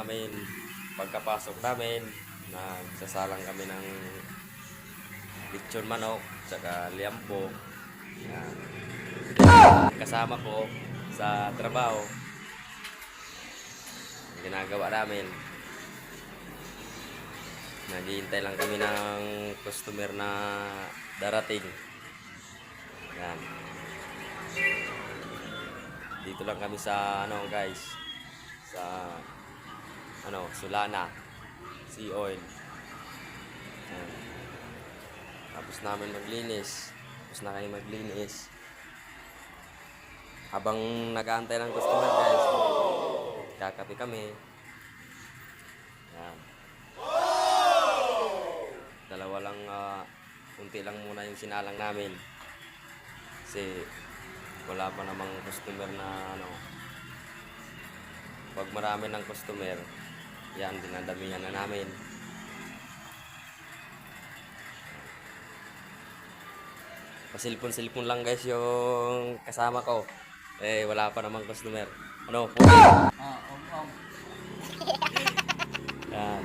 namin. Pagkapasok namin, nagsasalang kami ng lechon manok, tsaka liampo. Yan. Kasama ko sa trabaho, ginagawa namin. Naghihintay lang kami ng customer na darating. Yan. Dito lang kami sa guys, sa Sulana Sea Oil. Yan. Tapos namin maglinis. Tapos na kayo maglinis. Habang nag-aantay ng customer guys, kakape kami. Yan. Dalawa lang, kunti lang muna yung sinalang namin. Kasi wala pa namang customer na pag marami ng customer, yan, dinadamihan na namin. Pasilpon-silpon lang guys yung kasama ko. Wala pa namang customer. Ano? Yan.